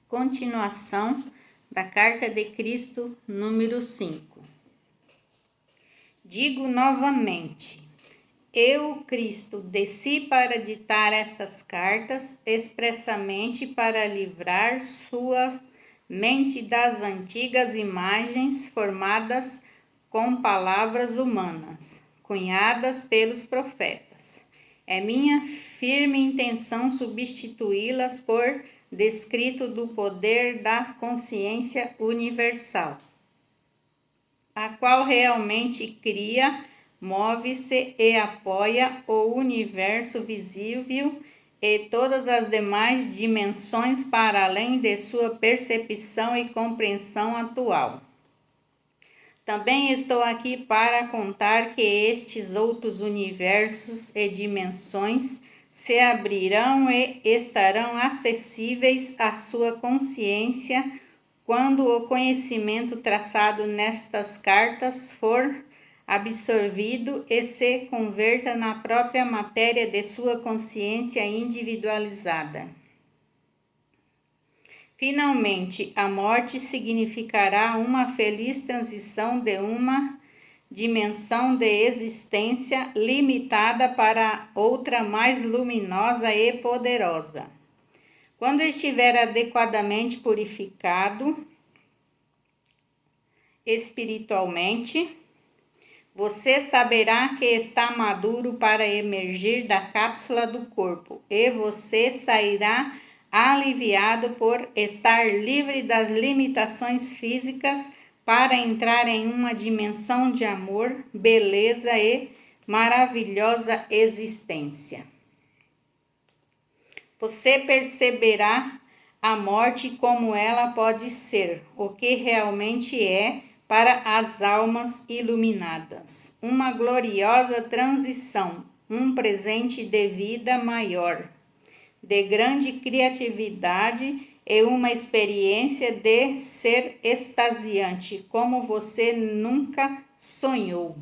Continuação da Carta de Cristo, número 5. Digo novamente, eu, Cristo, desci para ditar estas cartas expressamente para livrar sua mente das antigas imagens formadas com palavras humanas, cunhadas pelos profetas. É minha firme intenção substituí-las por descrito do poder da consciência universal, a qual realmente cria, move-se e apoia o universo visível e todas as demais dimensões para além de sua percepção e compreensão atual. Também estou aqui para contar que estes outros universos e dimensões se abrirão e estarão acessíveis à sua consciência quando o conhecimento traçado nestas cartas for absorvido e se converta na própria matéria de sua consciência individualizada. Finalmente, a morte significará uma feliz transição de uma dimensão de existência limitada para outra mais luminosa e poderosa. Quando estiver adequadamente purificado espiritualmente, você saberá que está maduro para emergir da cápsula do corpo e você sairá aliviado por estar livre das limitações físicas para entrar em uma dimensão de amor, beleza e maravilhosa existência. Você perceberá a morte como ela pode ser, o que realmente é para as almas iluminadas. Uma gloriosa transição, um presente de vida maior, de grande criatividade e uma experiência de ser extasiante, como você nunca sonhou.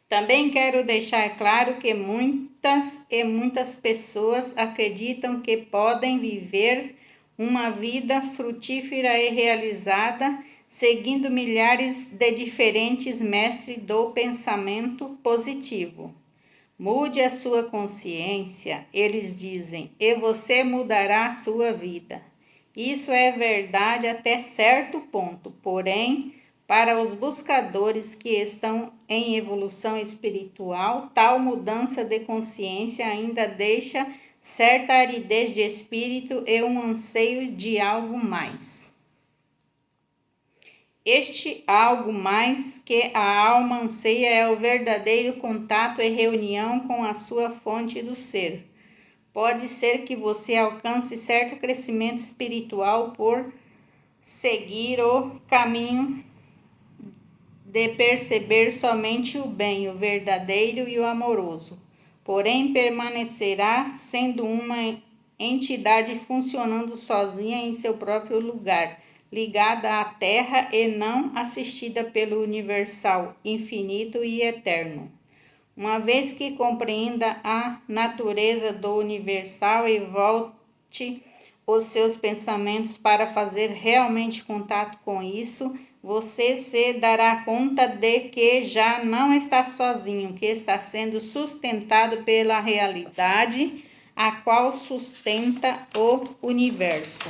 Também quero deixar claro que muitas pessoas acreditam que podem viver uma vida frutífera e realizada seguindo milhares de diferentes mestres do pensamento positivo. Mude a sua consciência, eles dizem, e você mudará a sua vida. Isso é verdade até certo ponto, porém, para os buscadores que estão em evolução espiritual, tal mudança de consciência ainda deixa certa aridez de espírito e um anseio de algo mais. Este algo mais que a alma anseia é o verdadeiro contato e reunião com a sua fonte do ser. Pode ser que você alcance certo crescimento espiritual por seguir o caminho de perceber somente o bem, o verdadeiro e o amoroso. Porém, permanecerá sendo uma entidade funcionando sozinha em seu próprio lugar, ligada à Terra e não assistida pelo universal, infinito e eterno. Uma vez que compreenda a natureza do universal e volte os seus pensamentos para fazer realmente contato com isso, você se dará conta de que já não está sozinho, que está sendo sustentado pela realidade, a qual sustenta o universo.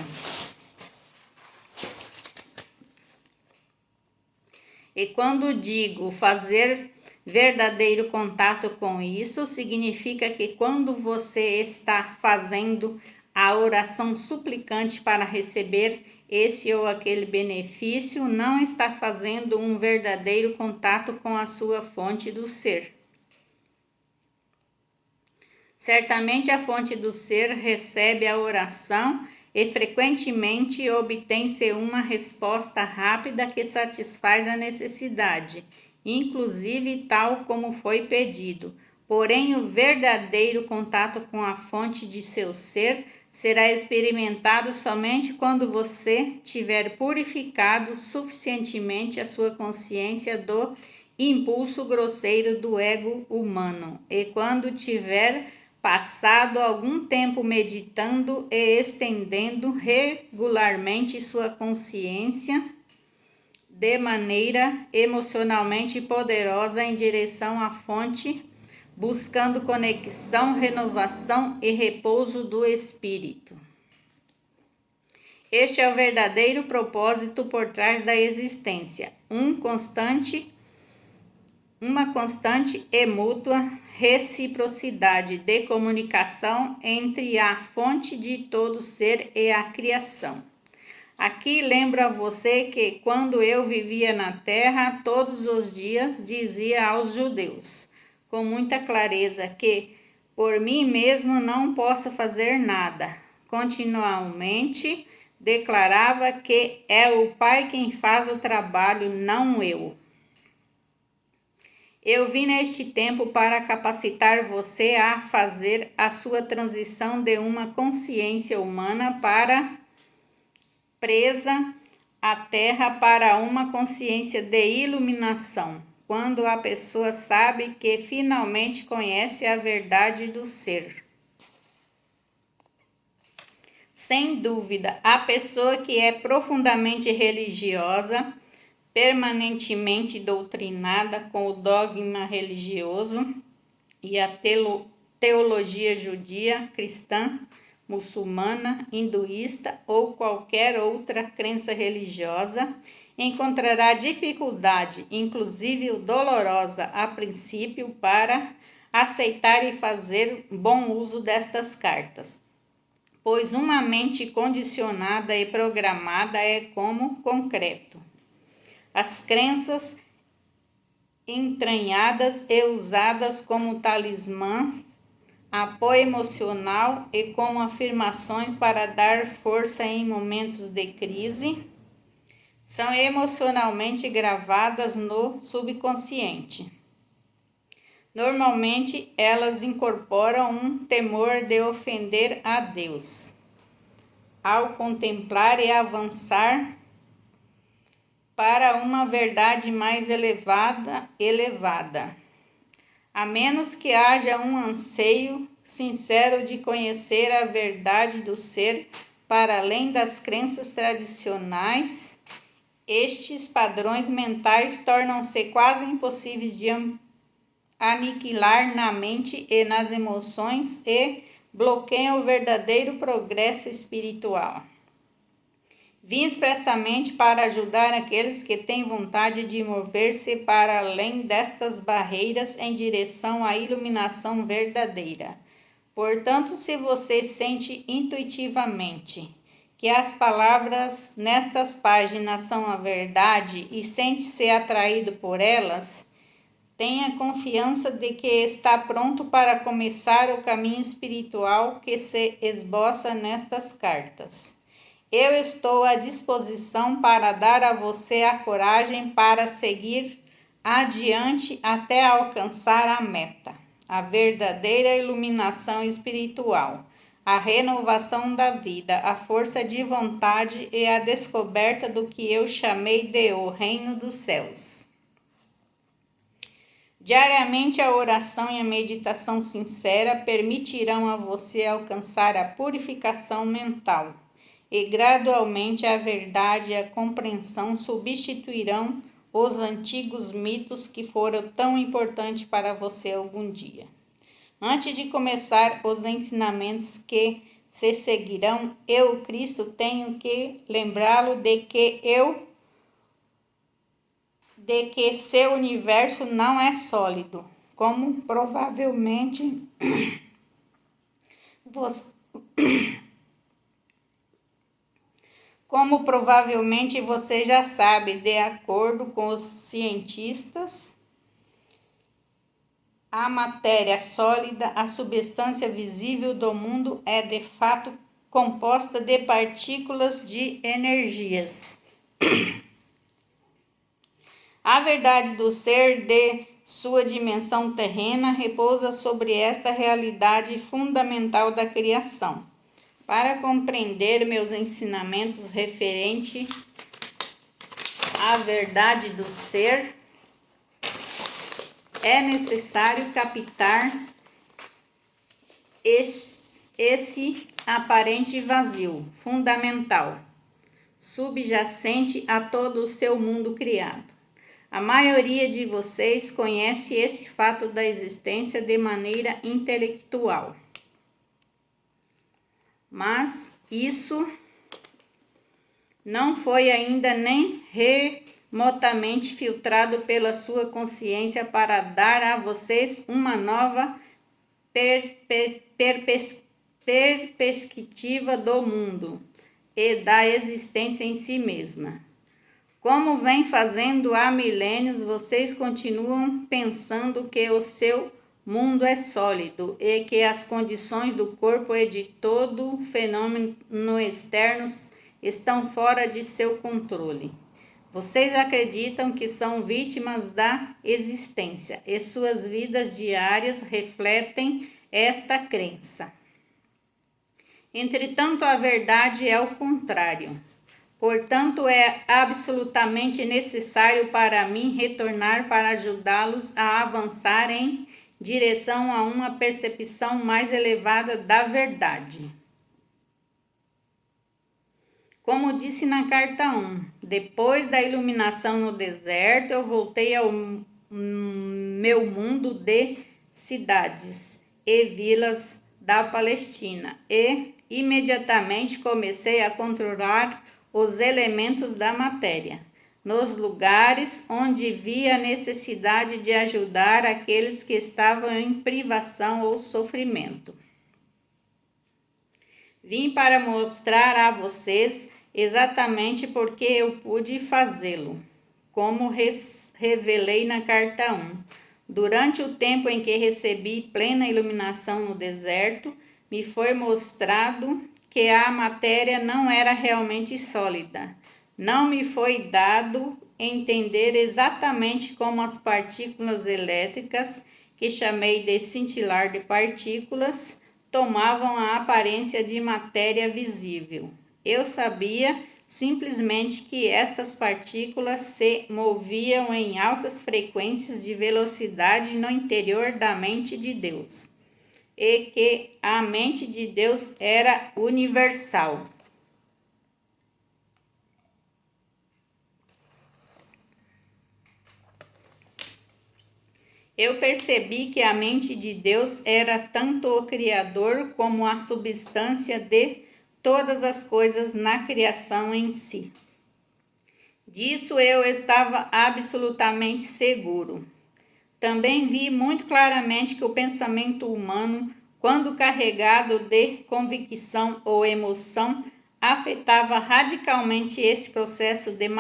E quando digo fazer verdadeiro contato com isso, significa que quando você está fazendo a oração suplicante para receber esse ou aquele benefício, não está fazendo um verdadeiro contato com a sua fonte do ser. Certamente a fonte do ser recebe a oração e frequentemente obtém-se uma resposta rápida que satisfaz a necessidade, inclusive tal como foi pedido. Porém, o verdadeiro contato com a fonte de seu ser será experimentado somente quando você tiver purificado suficientemente a sua consciência do impulso grosseiro do ego humano e quando tiver passado algum tempo meditando e estendendo regularmente sua consciência de maneira emocionalmente poderosa em direção à fonte, buscando conexão, renovação e repouso do espírito. Este é o verdadeiro propósito por trás da existência, uma constante e mútua reciprocidade de comunicação entre a fonte de todo ser e a criação. Aqui lembro a você que quando eu vivia na terra, todos os dias dizia aos judeus, com muita clareza, que por mim mesmo não posso fazer nada. Continuamente declarava que é o Pai quem faz o trabalho, não eu. Eu vim neste tempo para capacitar você a fazer a sua transição de uma consciência humana presa à terra para uma consciência de iluminação, quando a pessoa sabe que finalmente conhece a verdade do ser. Sem dúvida, a pessoa que é profundamente religiosa, permanentemente doutrinada com o dogma religioso e a teologia judia, cristã, muçulmana, hinduísta ou qualquer outra crença religiosa, encontrará dificuldade, inclusive dolorosa a princípio, para aceitar e fazer bom uso destas cartas, pois uma mente condicionada e programada é como concreto. As crenças entranhadas e usadas como talismãs, apoio emocional e como afirmações para dar força em momentos de crise, são emocionalmente gravadas no subconsciente. Normalmente, elas incorporam um temor de ofender a Deus. Ao contemplar e avançar para uma verdade mais elevada, a menos que haja um anseio sincero de conhecer a verdade do ser para além das crenças tradicionais, estes padrões mentais tornam-se quase impossíveis de aniquilar na mente e nas emoções e bloqueiam o verdadeiro progresso espiritual. Vim expressamente para ajudar aqueles que têm vontade de mover-se para além destas barreiras em direção à iluminação verdadeira. Portanto, se você sente intuitivamente que as palavras nestas páginas são a verdade e sente-se atraído por elas, tenha confiança de que está pronto para começar o caminho espiritual que se esboça nestas cartas. Eu estou à disposição para dar a você a coragem para seguir adiante até alcançar a meta, a verdadeira iluminação espiritual, a renovação da vida, a força de vontade e a descoberta do que eu chamei de o reino dos céus. Diariamente, a oração e a meditação sincera permitirão a você alcançar a purificação mental. E gradualmente a verdade e a compreensão substituirão os antigos mitos que foram tão importantes para você algum dia. Antes de começar os ensinamentos que se seguirão, eu, Cristo, tenho que lembrá-lo de que seu universo não é sólido, como provavelmente você já sabe, de acordo com os cientistas, a matéria sólida, a substância visível do mundo, é de fato composta de partículas de energias. A verdade do ser de sua dimensão terrena repousa sobre esta realidade fundamental da criação. Para compreender meus ensinamentos referente à verdade do ser, é necessário captar esse aparente vazio, fundamental, subjacente a todo o seu mundo criado. A maioria de vocês conhece esse fato da existência de maneira intelectual. Mas isso não foi ainda nem remotamente filtrado pela sua consciência para dar a vocês uma nova perspectiva do mundo e da existência em si mesma. Como vem fazendo há milênios, vocês continuam pensando que o seu mundo é sólido e que as condições do corpo e de todo fenômeno externo estão fora de seu controle. Vocês acreditam que são vítimas da existência e suas vidas diárias refletem esta crença. Entretanto, a verdade é o contrário. Portanto, é absolutamente necessário para mim retornar para ajudá-los a avançar em direção a uma percepção mais elevada da verdade. Como disse na carta 1, depois da iluminação no deserto, eu voltei ao meu mundo de cidades e vilas da Palestina e imediatamente comecei a controlar os elementos da matéria, nos lugares onde via a necessidade de ajudar aqueles que estavam em privação ou sofrimento. Vim para mostrar a vocês exatamente porque eu pude fazê-lo, como revelei na carta 1. Durante o tempo em que recebi plena iluminação no deserto, me foi mostrado que a matéria não era realmente sólida. Não me foi dado entender exatamente como as partículas elétricas, que chamei de cintilar de partículas, tomavam a aparência de matéria visível. Eu sabia simplesmente que estas partículas se moviam em altas frequências de velocidade no interior da mente de Deus, e que a mente de Deus era universal. Eu percebi que a mente de Deus era tanto o Criador como a substância de todas as coisas na criação em si. Disso eu estava absolutamente seguro. Também vi muito claramente que o pensamento humano, quando carregado de convicção ou emoção, afetava radicalmente esse processo de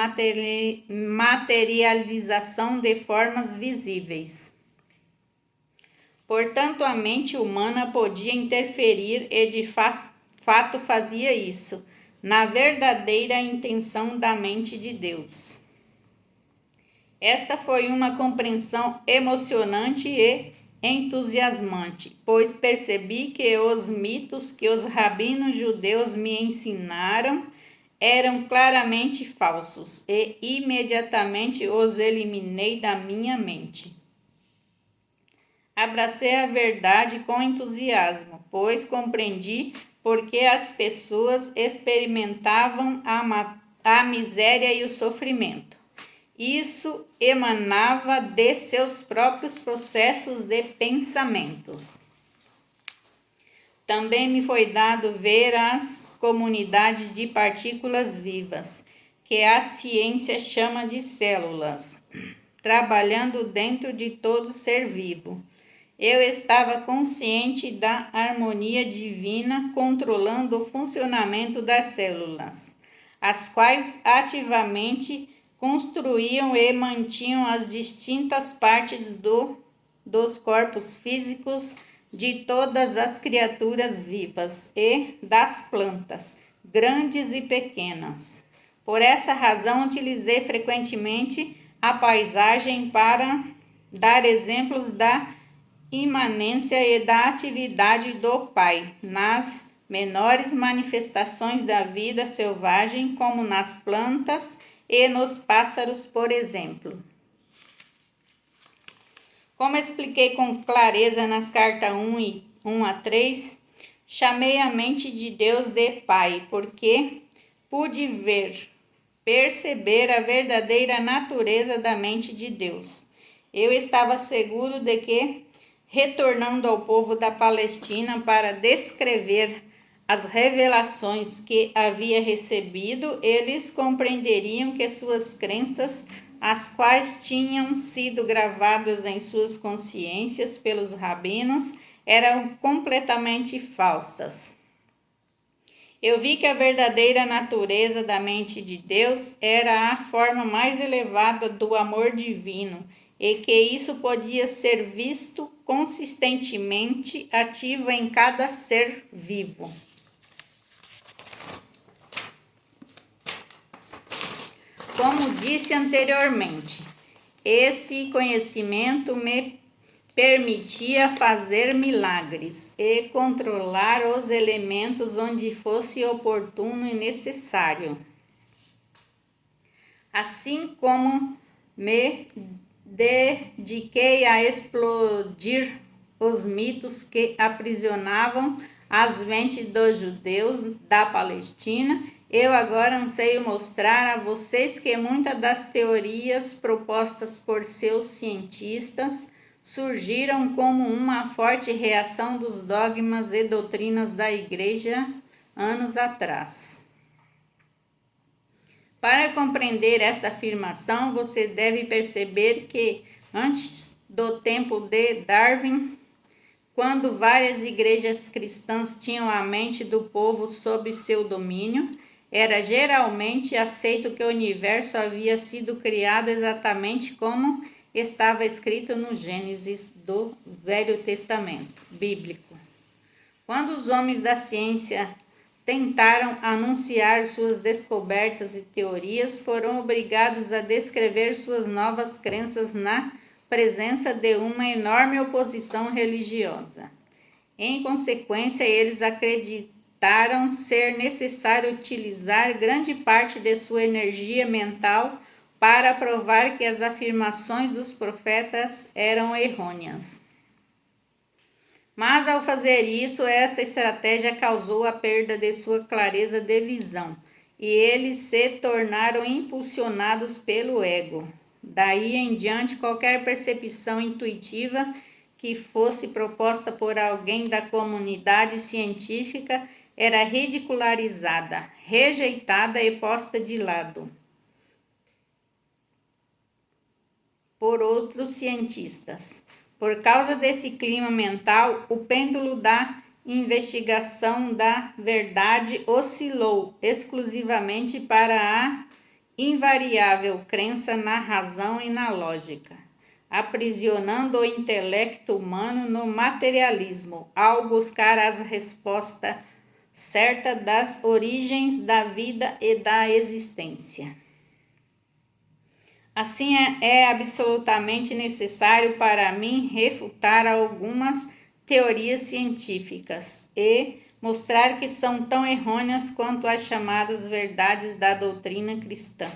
materialização de formas visíveis. Portanto, a mente humana podia interferir e de fato fazia isso, na verdadeira intenção da mente de Deus. Esta foi uma compreensão emocionante e entusiasmante, pois percebi que os mitos que os rabinos judeus me ensinaram eram claramente falsos e imediatamente os eliminei da minha mente. Abracei a verdade com entusiasmo, pois compreendi porque as pessoas experimentavam a miséria e o sofrimento. Isso emanava de seus próprios processos de pensamentos. Também me foi dado ver as comunidades de partículas vivas, que a ciência chama de células, trabalhando dentro de todo ser vivo. Eu estava consciente da harmonia divina controlando o funcionamento das células, as quais ativamente construíam e mantinham as distintas partes dos corpos físicos de todas as criaturas vivas e das plantas, grandes e pequenas. Por essa razão, utilizei frequentemente a paisagem para dar exemplos da imanência e da atividade do Pai nas menores manifestações da vida selvagem, como nas plantas e nos pássaros, por exemplo. Como expliquei com clareza nas cartas 1 1 a 3, chamei a mente de Deus de Pai, porque pude perceber a verdadeira natureza da mente de Deus. Eu estava seguro de que, retornando ao povo da Palestina para descrever as revelações que havia recebido, eles compreenderiam que suas crenças, as quais tinham sido gravadas em suas consciências pelos rabinos, eram completamente falsas. Eu vi que a verdadeira natureza da mente de Deus era a forma mais elevada do amor divino e que isso podia ser visto consistentemente ativo em cada ser vivo. Como disse anteriormente, esse conhecimento me permitia fazer milagres e controlar os elementos onde fosse oportuno e necessário. Assim como me dediquei a explodir os mitos que aprisionavam as mentes dos judeus da Palestina, eu agora anseio mostrar a vocês que muitas das teorias propostas por seus cientistas surgiram como uma forte reação dos dogmas e doutrinas da Igreja anos atrás. Para compreender esta afirmação, você deve perceber que, antes do tempo de Darwin, quando várias igrejas cristãs tinham a mente do povo sob seu domínio, era geralmente aceito que o universo havia sido criado exatamente como estava escrito no Gênesis do Velho Testamento bíblico. Quando os homens da ciência tentaram anunciar suas descobertas e teorias, foram obrigados a descrever suas novas crenças na presença de uma enorme oposição religiosa. Em consequência, eles acreditaram ser necessário utilizar grande parte de sua energia mental para provar que as afirmações dos profetas eram errôneas. Mas ao fazer isso, essa estratégia causou a perda de sua clareza de visão, e eles se tornaram impulsionados pelo ego. Daí em diante, qualquer percepção intuitiva que fosse proposta por alguém da comunidade científica era ridicularizada, rejeitada e posta de lado por outros cientistas. Por causa desse clima mental, o pêndulo da investigação da verdade oscilou exclusivamente para a invariável crença na razão e na lógica, aprisionando o intelecto humano no materialismo, ao buscar a resposta certa das origens da vida e da existência. Assim, é absolutamente necessário para mim refutar algumas teorias científicas e mostrar que são tão errôneas quanto as chamadas verdades da doutrina cristã.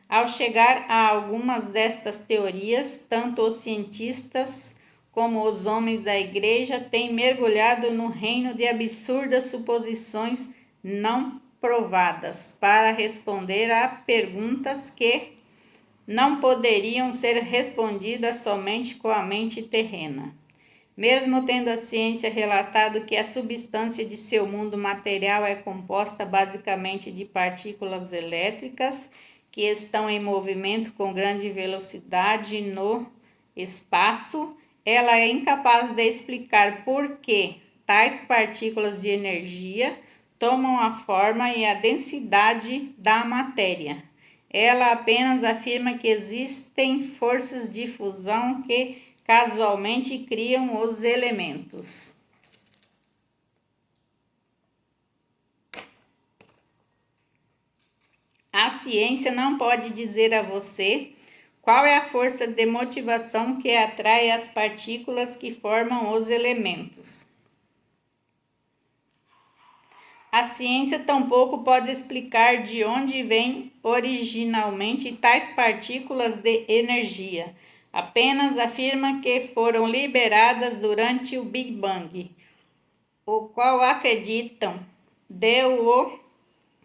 Ao chegar a algumas destas teorias, tanto os cientistas como os homens da igreja têm mergulhado no reino de absurdas suposições não provadas para responder a perguntas que não poderiam ser respondidas somente com a mente terrena. Mesmo tendo a ciência relatado que a substância de seu mundo material é composta basicamente de partículas elétricas que estão em movimento com grande velocidade no espaço, ela é incapaz de explicar por que tais partículas de energia tomam a forma e a densidade da matéria. Ela apenas afirma que existem forças de fusão que casualmente criam os elementos. A ciência não pode dizer a você qual é a força de motivação que atrai as partículas que formam os elementos. A ciência tampouco pode explicar de onde vêm originalmente tais partículas de energia. Apenas afirma que foram liberadas durante o Big Bang, o qual acreditam deu o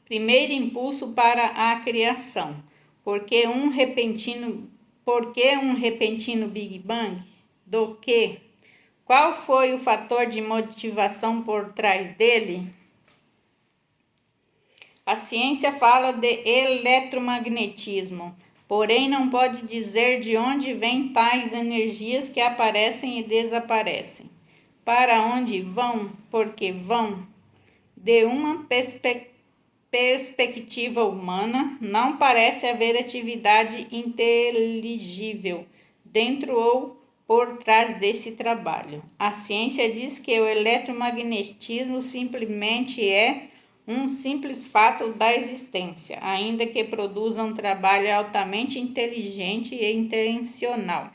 primeiro impulso para a criação. Porque um repentino Big Bang? Do que? Qual foi o fator de motivação por trás dele? A ciência fala de eletromagnetismo, porém não pode dizer de onde vêm tais energias que aparecem e desaparecem. Para onde vão? Porque vão. De uma perspectiva humana, não parece haver atividade inteligível dentro ou por trás desse trabalho. A ciência diz que o eletromagnetismo simplesmente é um simples fato da existência, ainda que produza um trabalho altamente inteligente e intencional,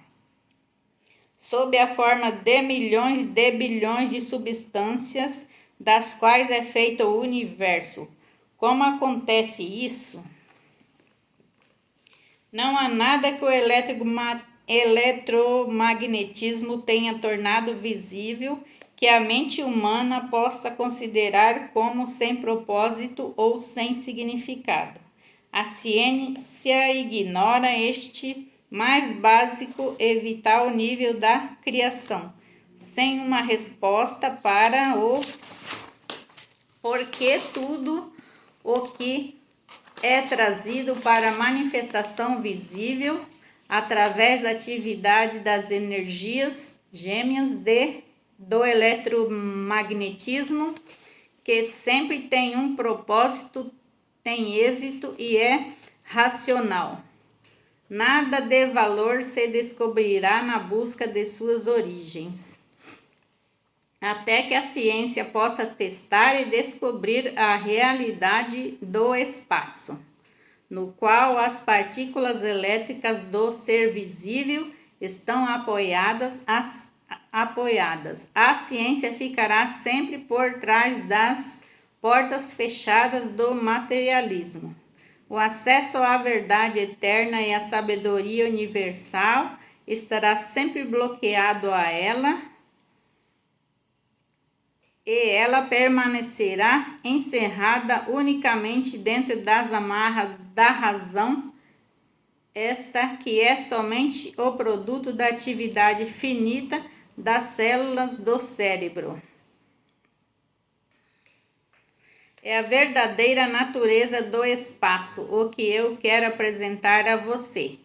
sob a forma de milhões de bilhões de substâncias das quais é feito o universo. Como acontece isso? Não há nada que o eletromagnetismo tenha tornado visível que a mente humana possa considerar como sem propósito ou sem significado. A ciência ignora este mais básico e vital nível da criação, sem uma resposta para o porquê tudo o que é trazido para manifestação visível através da atividade das energias gêmeas do eletromagnetismo, que sempre tem um propósito, tem êxito e é racional. Nada de valor se descobrirá na busca de suas origens, até que a ciência possa testar e descobrir a realidade do espaço, no qual as partículas elétricas do ser visível estão apoiadas. A ciência ficará sempre por trás das portas fechadas do materialismo. O acesso à verdade eterna e à sabedoria universal estará sempre bloqueado a ela, e ela permanecerá encerrada unicamente dentro das amarras da razão, esta que é somente o produto da atividade finita das células do cérebro. É a verdadeira natureza do espaço, o que eu quero apresentar a você.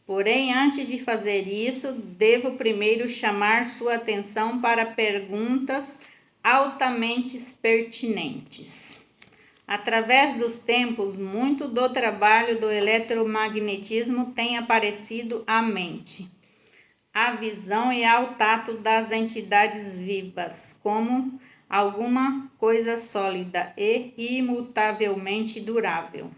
Porém, antes de fazer isso, devo primeiro chamar sua atenção para perguntas altamente pertinentes. Através dos tempos, muito do trabalho do eletromagnetismo tem aparecido à mente, à visão e ao tato das entidades vivas como alguma coisa sólida e imutavelmente durável.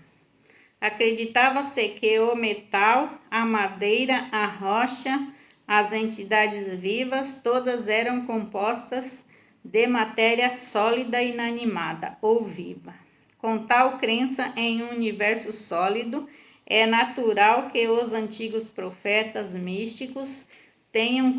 Acreditava-se que o metal, a madeira, a rocha, as entidades vivas, todas eram compostas de matéria sólida, inanimada ou viva. Com tal crença em um universo sólido, é natural que os antigos profetas místicos tenham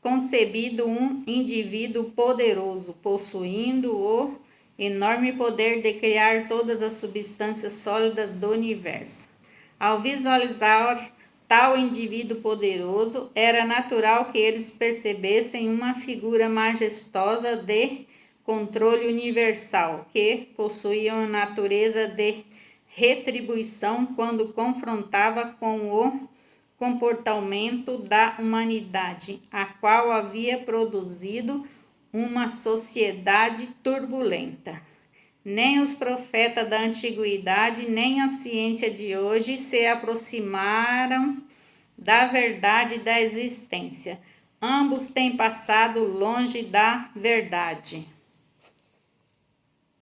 concebido um indivíduo poderoso, possuindo o enorme poder de criar todas as substâncias sólidas do universo. Ao visualizar tal indivíduo poderoso, era natural que eles percebessem uma figura majestosa de controle universal, que possuía uma natureza de retribuição quando confrontava com o comportamento da humanidade, a qual havia produzido uma sociedade turbulenta. Nem os profetas da antiguidade, nem a ciência de hoje se aproximaram da verdade da existência. Ambos têm passado longe da verdade.